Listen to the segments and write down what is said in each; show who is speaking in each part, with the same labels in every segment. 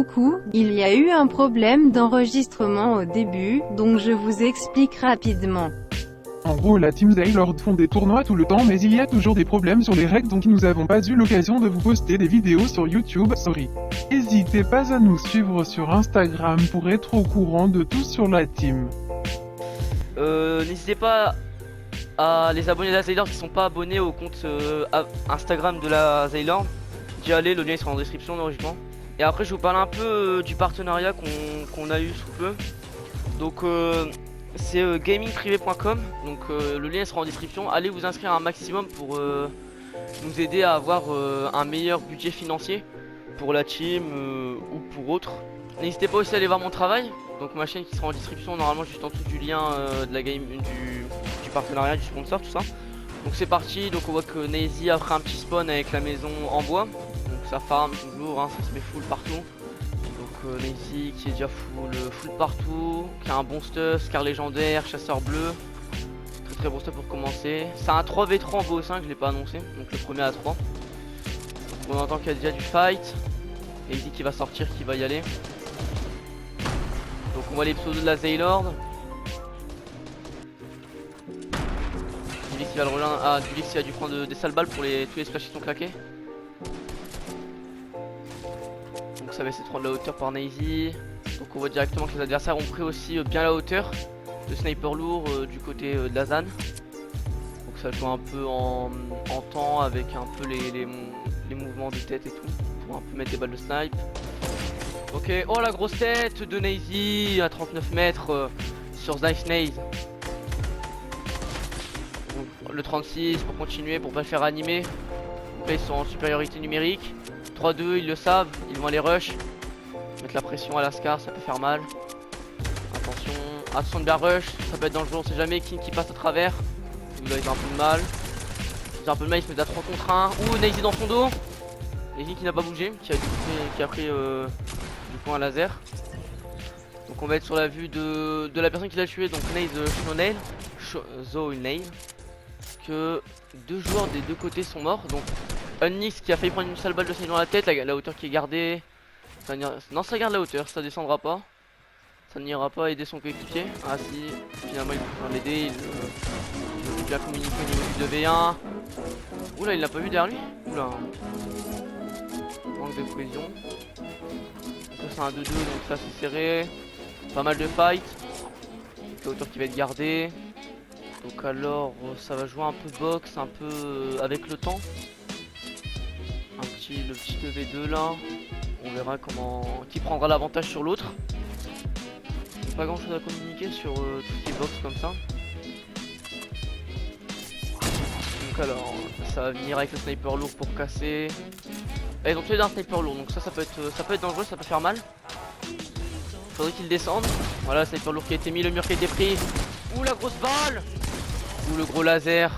Speaker 1: beaucoup, il y a eu un problème d'enregistrement au début, donc je vous explique rapidement.
Speaker 2: En gros, la Team Zaylord font des tournois tout le temps, mais il y a toujours des problèmes sur les règles, donc nous n'avons pas eu l'occasion de vous poster des vidéos sur YouTube, sorry. N'hésitez pas à nous suivre sur Instagram pour être au courant de tout sur la team.
Speaker 3: N'hésitez pas à les abonnés de la Zaylord qui sont pas abonnés au compte Instagram de la Zaylord. D'y aller, le lien sera en description logiquement. Et après je vous parle un peu du partenariat qu'on a eu sous peu. Donc c'est gamingprivé.com, donc le lien sera en description. Allez vous inscrire un maximum pour nous aider à avoir un meilleur budget financier pour la team ou pour autre. N'hésitez pas aussi à aller voir mon travail, donc ma chaîne qui sera en description normalement juste en dessous du lien de la game du partenariat, du sponsor, tout ça. Donc c'est parti, donc on voit que Nazy a pris un petit spawn avec la maison en bois. Donc ça farm toujours, hein, ça se met full partout. Donc Nazy qui est déjà full partout, qui a un bon stuff, Scar légendaire, chasseur bleu. Très bon stuff pour commencer. C'est un 3v3 en BO5, je l'ai pas annoncé, donc le premier à 3. On entend qu'il y a déjà du fight. Nazy qui va sortir, qui va y aller. Donc on voit les pseudos de la Zaylord. Dulix qui va le rejoindre. Ah, Dulix qui a dû prendre des sales balles pour tous les splashs qui sont claqués. Donc ça va essayer de prendre la hauteur par Nazy. Donc on voit directement que les adversaires ont pris aussi bien la hauteur. Le sniper lourd du côté de la ZAN. Donc ça joue un peu en temps avec un peu les mouvements de tête et tout. Pour un peu mettre des balles de snipe. Ok, oh la grosse tête de Nazy à 39 mètres sur Nice Naze. Le 36 pour continuer, pour pas le faire animer. Donc là ils sont en supériorité numérique. 3-2, ils le savent, ils vont aller rush. Mettre la pression à la Scar, ça peut faire mal. Attention de bien rush, ça peut être dangereux, on sait jamais. King qui passe à travers. Là il a un peu de mal. Il a un peu de mal, il se met à 3 contre 1. Ouh, Nazy dans son dos. Nazy qui n'a pas bougé, qui a pris du coup un laser. Donc on va être sur la vue de la personne qui l'a tué, donc Naze Zonail. Que deux joueurs des deux côtés sont morts. Donc Unix qui a failli prendre une sale balle de dans la tête, la hauteur qui est gardée. Non, ça garde la hauteur, ça descendra pas. Ça n'ira pas aider son coéquipier. Ah si, finalement il peut l'aider, il veut bien communiquer au niveau du 2v1. Oula, il l'a pas vu derrière lui. Oula. Manque de cohésion. Ça c'est un 2-2, donc ça c'est serré. Pas mal de fight. La hauteur qui va être gardée. Donc alors ça va jouer un peu box, un peu avec le temps. Le petit 2v2 là. On verra qui prendra l'avantage sur l'autre. Pas grand chose à communiquer sur tout ce qui est box comme ça. Donc alors ça va venir avec le sniper lourd pour casser. Et donc il y a un sniper lourd, donc ça peut être dangereux, ça peut faire mal. Faudrait qu'il descende. Voilà, le sniper lourd qui a été mis, le mur qui a été pris. Ouh la grosse balle. Ouh le gros laser.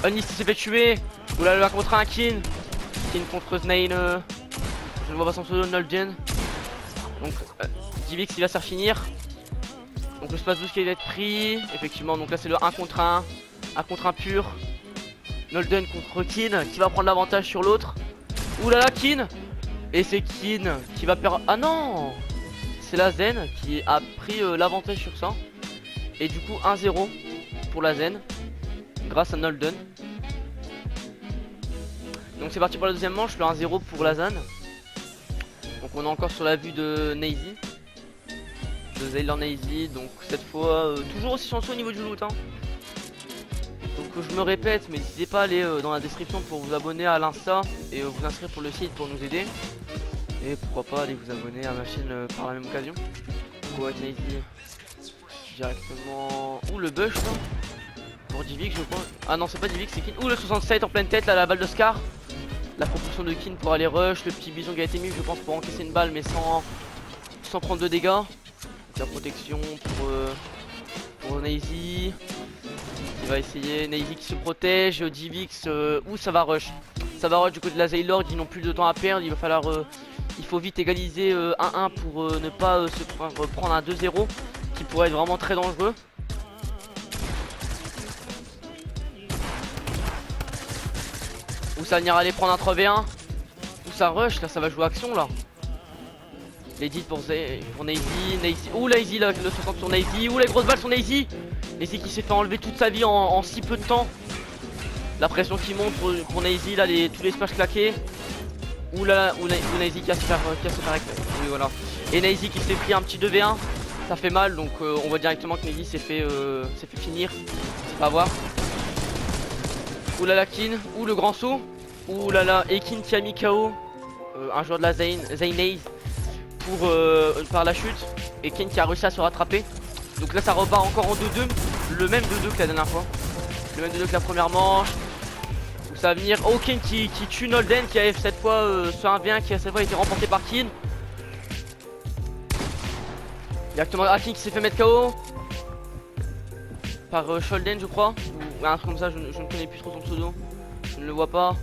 Speaker 3: Unnis s'est fait tuer. Ouh là là contre un Kin. Kin contre Snail. Je ne vois pas son pseudo, Nolden. Donc Divix il va se faire finir. Donc le space boost qui va être pris. Effectivement, donc là c'est le 1 contre 1. 1 contre 1 pur. Nolden contre Kin qui va prendre l'avantage sur l'autre. Ouh là là Kin. Et c'est Kin qui va perdre. Ah non, c'est la Zen qui a pris l'avantage sur ça. Et du coup 1-0 pour la Zen grâce à Nolden. Donc c'est parti pour la deuxième manche, le 1-0 pour la Zan. Donc on est encore sur la vue de Nazy, de Zaylord Nazy. Donc cette fois toujours aussi chanceux au niveau du loot hein. Donc je me répète, mais n'hésitez pas à aller dans la description pour vous abonner à l'insta et vous inscrire pour le site pour nous aider. Et pourquoi pas aller vous abonner à ma chaîne par la même occasion. Donc on va être Nazy directement. Ouh le bush là. Pour Divix je pense. Ah non c'est pas Divix, c'est Kin. Ouh le 67 en pleine tête là, la balle de Scar. La propulsion de Kin pour aller rush, le petit bison qui a été mis je pense pour encaisser une balle mais sans prendre de dégâts. Donc, la protection pour Nazy. Il va essayer, Nazy qui se protège, Divix, où ça va rush. Ça va rush du côté de la Zaylord, ils n'ont plus de temps à perdre, il va falloir, il faut vite égaliser 1-1 pour ne pas se prendre un 2-0 qui pourrait être vraiment très dangereux. Où ça va venir aller prendre un 3v1. Où ça rush, là ça va jouer action là. L'edit pour Nazy. Ouh Nazy là, le 60 sur Nazy. Ouh les grosses balles sur Nazy. Nazy qui s'est fait enlever toute sa vie en si peu de temps. La pression qui monte pour Nazy là, tous les smash claqués. Ouh là, Nazy qui a se faire oui voilà. Et Nazy qui s'est pris un petit 2v1. Ça fait mal donc on voit directement que Nazy s'est fait finir. On va voir. Ouh là la Kin, ouh le grand saut. Ouh là là, et Kin qui a mis KO un joueur de la Zainaze par la chute. Et Kin qui a réussi à se rattraper. Donc là ça repart encore en 2-2. Le même 2-2 que la dernière fois. Le même 2-2 que la première manche. Donc ça va venir. Oh Kin qui tue Nolden qui a cette fois ce 1v1 qui a cette fois été remporté par Kin. Directement Kin qui s'est fait mettre KO par Sholden je crois. Ou un truc comme ça, je ne connais plus trop son pseudo. Je ne le vois pas.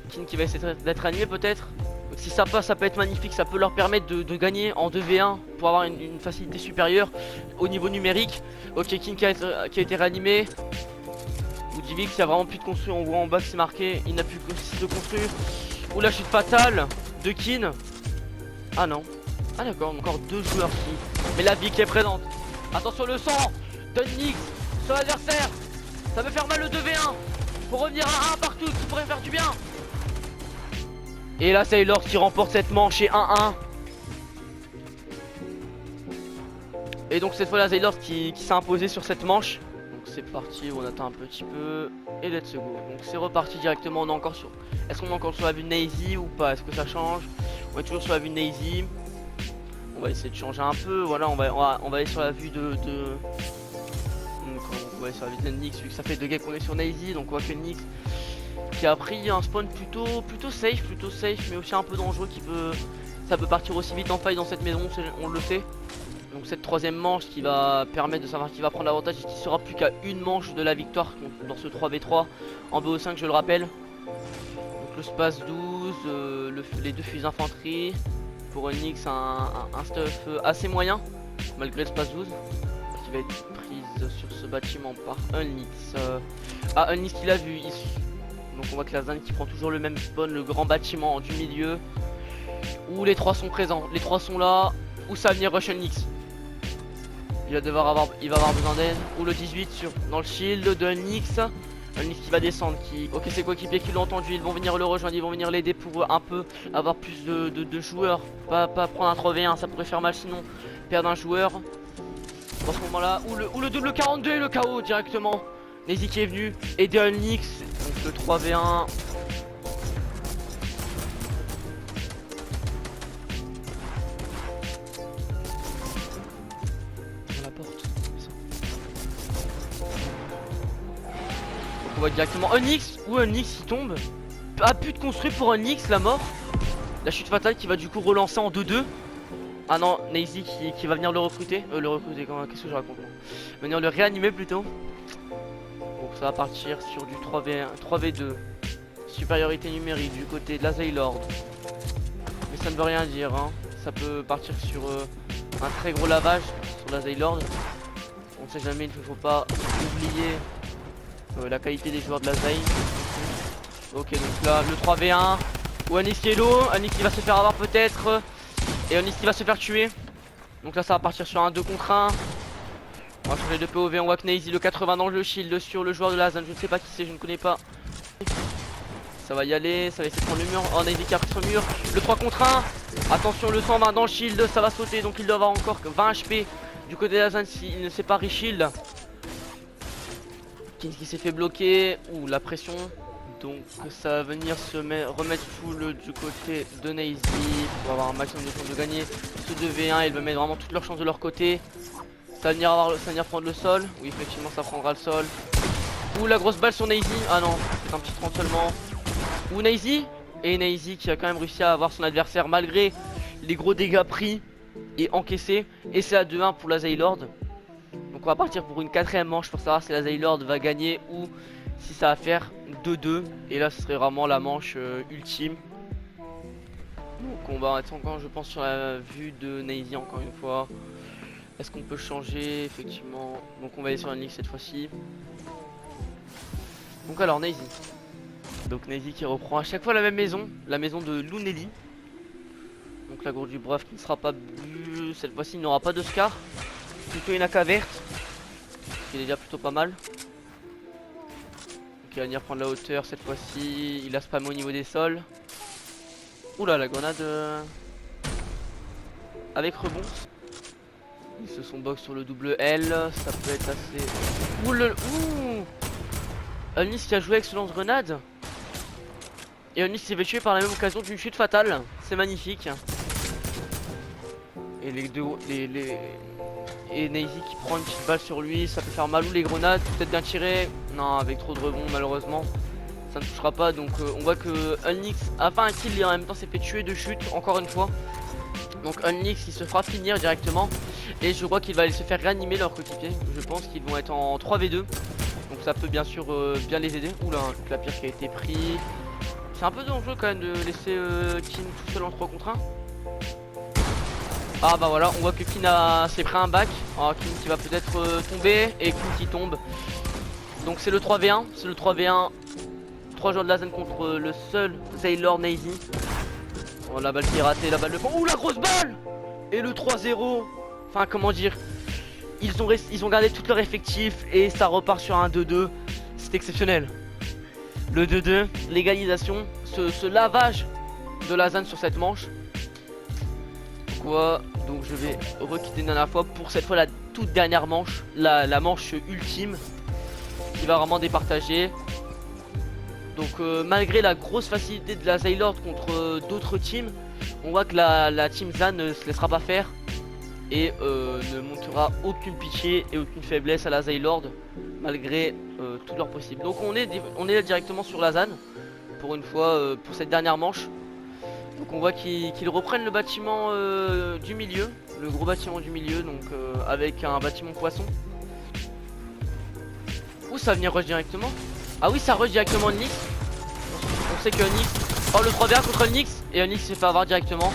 Speaker 3: Kin qui va essayer d'être animé peut-être. Si ça passe, ça peut être magnifique, ça peut leur permettre de gagner en 2v1 pour avoir une facilité supérieure au niveau numérique. Ok, Kin qui a été réanimé. Woodivik qui a vraiment plus de construire, on voit en bas que c'est marqué, il n'a plus de construire. Ou la chute fatale de Kin. Ah non. Ah d'accord, encore deux joueurs qui. Mais la vie qui est présente. Attention le sang de Nyx sur l'adversaire. Ça veut faire mal le 2v1. Pour revenir à 1 partout, qui pourrait faire du bien. Et là Sailor qui remporte cette manche et 1-1. Et donc cette fois la Sailor qui s'est imposée sur cette manche. Donc c'est parti, on attend un petit peu. Et let's go. Donc c'est reparti directement, on est encore sur. Est-ce qu'on est encore sur la vue de Nazy ou pas? Est-ce que ça change? On est toujours sur la vue de Nazy. On va essayer de changer un peu. Voilà, on va aller sur la vue de. On va aller sur la vue de Nyx, vu que ça fait 2 games qu'on est sur Nazy. Donc on voit que Nyx qui a pris un spawn plutôt safe, mais aussi un peu dangereux ça peut partir aussi vite en faille dans cette maison, on le sait. Donc cette troisième manche qui va permettre de savoir qui va prendre l'avantage et qui sera plus qu'à une manche de la victoire dans ce 3v3 en BO5 je le rappelle. Donc le space 12, les deux fusils d'infanterie. Pour Nyx un stuff assez moyen malgré le space 12 qui va être prise sur ce bâtiment par Nyx. Nyx qui l'a vu ici. Donc on voit que la Zan qui prend toujours le même spawn, le grand bâtiment du milieu. Où les trois sont présents, les trois sont là. Où ça va venir rush Nyx. Il va avoir besoin d'aide. Ou le 18 dans le shield de Nyx. Nyx qui va descendre, ok ses coéquipiers qui l'ont entendu, ils vont venir le rejoindre, ils vont venir l'aider pour un peu avoir plus de joueurs. Pas prendre un 3v1, ça pourrait faire mal sinon perdre un joueur. Dans ce moment là, ou le double 42 et le KO directement. Nazy qui est venu aider Nyx. Donc le 3v1. Dans la porte. Donc on voit directement Nyx ou Nyx qui tombe. Pas plus de construit pour Nyx, la mort. La chute fatale qui va du coup relancer en 2-2. Ah non, Nazy qui va venir le recruter. Qu'est-ce que je raconte? Venir le réanimer plutôt. Donc ça va partir sur du 3v2. Supériorité numérique du côté de la Zaylord. Mais ça ne veut rien dire hein. Ça peut partir sur un très gros lavage sur la Zaylord. On ne sait jamais, il ne faut pas oublier la qualité des joueurs de la Zay. Ok donc là le 3v1. Ou Anis qui est low, Anis qui va se faire avoir peut-être. Et Anis qui va se faire tuer. Donc là ça va partir sur un 2 contre 1. On va changer de POV, on voit que Nazy le 80 dans le shield sur le joueur de la Zan, je ne sais pas qui c'est, je ne connais pas. Ça va y aller, ça va essayer de prendre le mur. Oh Nazy qui a pris son mur, le 3 contre 1. Attention le 120 dans le shield, ça va sauter, donc il doit avoir encore 20 HP du côté de la Zan s'il ne s'est pas re-shield. Kin qui s'est fait bloquer, ouh la pression. Donc ça va venir remettre full du côté de Nazy pour avoir un maximum de chances de gagner ce 2v1. Ils veulent mettre vraiment toutes leurs chances de leur côté. Ça va venir prendre le sol. Oui effectivement ça prendra le sol. Ouh la grosse balle sur Nazy. Ah non c'est un petit 30 seulement. Ouh Nazy. Et Nazy qui a quand même réussi à avoir son adversaire malgré les gros dégâts pris et encaissés. Et c'est à 2-1 pour la Zaylord. Donc on va partir pour une quatrième manche pour savoir si la Zaylord va gagner ou si ça va faire 2-2. Et là ce serait vraiment la manche ultime. Donc on va être encore je pense sur la vue de Nazy encore une fois. Est-ce qu'on peut changer effectivement? Donc on va aller sur une ligue cette fois-ci. Donc alors Nazy. Donc Nazy qui reprend à chaque fois la même maison, la maison de Lunelli. Donc Donc la gourde du brave qui ne sera pas bu. Cette fois-ci il n'aura pas de scar. Plutôt une AK verte. Ce qui est déjà plutôt pas mal. Donc il va venir prendre la hauteur cette fois-ci. Il a spam au niveau des sols. Oula, la grenade avec rebond. Ils se sont box sur le double L. Ça peut être assez. Ouh le. Ouh, Unlis qui a joué avec ce lance-grenade. Et Unlis s'est fait tuer par la même occasion d'une chute fatale. C'est magnifique. Et les deux. Et Nazy qui prend une petite balle sur lui. Ça peut faire mal ou les grenades. Peut-être bien tiré. Non, avec trop de rebond malheureusement. Ça ne touchera pas. Donc on voit que Unlis a fait un kill et en même temps s'est fait tuer de chute. Encore une fois. Donc Unlis il se fera finir directement. Et je crois qu'il va aller se faire réanimer leur coéquipier. Je pense qu'ils vont être en 3v2. Donc ça peut bien sûr bien les aider. Oula, un clapir qui a été pris. C'est un peu dangereux quand même de laisser Kin tout seul en 3 contre 1. Ah bah voilà, on voit que Kin s'est pris un back. Alors Kin qui va peut-être tomber et Kin qui tombe. Donc c'est le 3v1. C'est le 3v1. 3 joueurs de la zone contre le seul Sailor Nazy. Oh la balle qui est ratée, la balle de fond. Ouh la grosse balle. Et le 3-0. Enfin comment dire, ils ont gardé tout leur effectif et ça repart sur un 2-2. C'est exceptionnel. Le 2-2, l'égalisation, ce lavage de la zone sur cette manche. Quoi, donc je vais requitter une dernière fois pour cette fois la toute dernière manche, la manche ultime qui va vraiment départager. Donc malgré la grosse facilité de la Zaylord contre d'autres teams, on voit que la team Zan ne se laissera pas faire et ne montrera aucune pitié et aucune faiblesse à la Zaylord malgré tout leur possible. Donc on est là directement sur la Zan pour une fois pour cette dernière manche. Donc on voit qu'ils reprennent le bâtiment du milieu, le gros bâtiment du milieu, donc avec un bâtiment poisson. Où ça va venir rush directement? Ah oui, ça rush directement Nyx. On sait que Nyx... Oh le 3v1 contre Nyx. Et Nyx s'est fait avoir directement.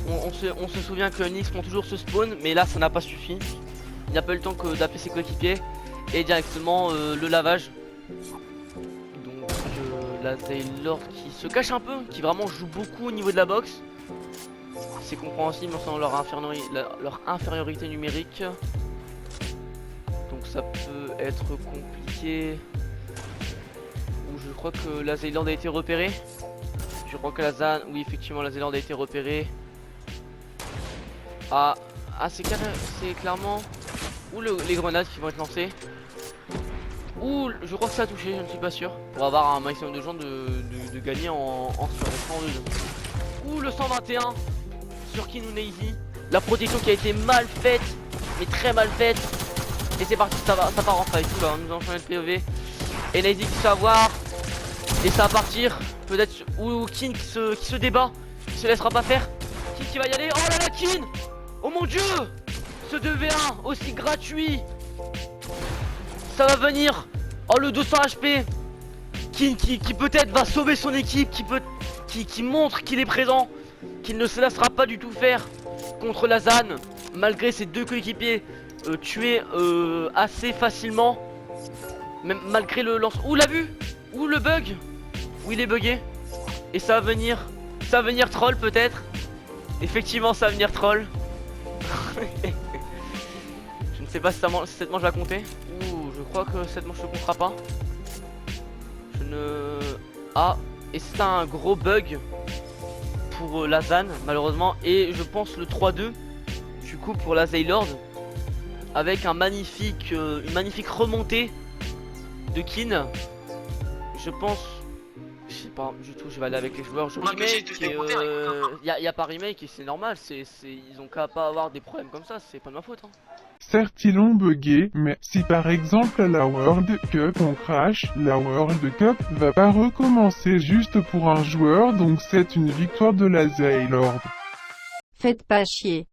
Speaker 3: On se souvient que Nyx prend toujours ce spawn. Mais là ça n'a pas suffi. Il n'a pas eu le temps d'appeler ses coéquipiers. Et directement le lavage. Donc la Zaylord qui se cache un peu. Qui vraiment joue beaucoup au niveau de la boxe. C'est compréhensible sans leur infériorité numérique. Donc ça peut être compliqué. Je crois que la Zaylord a été repérée. Je crois que la Zan... Oui effectivement la Zaylord a été repérée. Ah c'est clairement... Ou les grenades qui vont être lancées. Ou je crois que ça a touché, je ne suis pas sûr. Pour avoir un maximum de gens de gagner en sur 102. Ou le 121 sur Kin ou Nazy. La protection qui a été mal faite. Mais très mal faite. Et c'est parti, ça part en fight. Là, nous allons changer de POV. Et Nazy qui se fait avoir. Et ça va partir. Peut-être. Ou Kin qui se débat. Qui se laissera pas faire. Kin qui va y aller. Oh là là, Kin. Oh mon dieu. Ce 2v1 aussi gratuit. Ça va venir. Oh le 200 HP. Kin qui peut-être va sauver son équipe. Qui montre qu'il est présent. Qu'il ne se laissera pas du tout faire contre la Zan. Malgré ses deux coéquipiers tués assez facilement. Même malgré le lance. Ouh la vue. Ouh le bug. Où il est bugué. Et ça va venir troll peut-être. Effectivement ça va venir troll. Je ne sais pas si cette manche va compter. Ouh je crois que cette manche ne comptera pas. Ah et c'est un gros bug pour la Zan malheureusement. Et je pense le 3-2 du coup pour la Zaylord. Avec une magnifique remontée de Kin. Je pense... Je sais pas du tout, je vais aller avec les joueurs. Il y a pas remake et c'est normal, ils ont qu'à pas avoir des problèmes comme ça, c'est pas de ma faute. Hein.
Speaker 2: Certes, ils l'ont bugué, mais si par exemple à la World Cup on crash, la World Cup va pas recommencer juste pour un joueur, donc c'est une victoire de la Zaylord.
Speaker 1: Faites pas chier.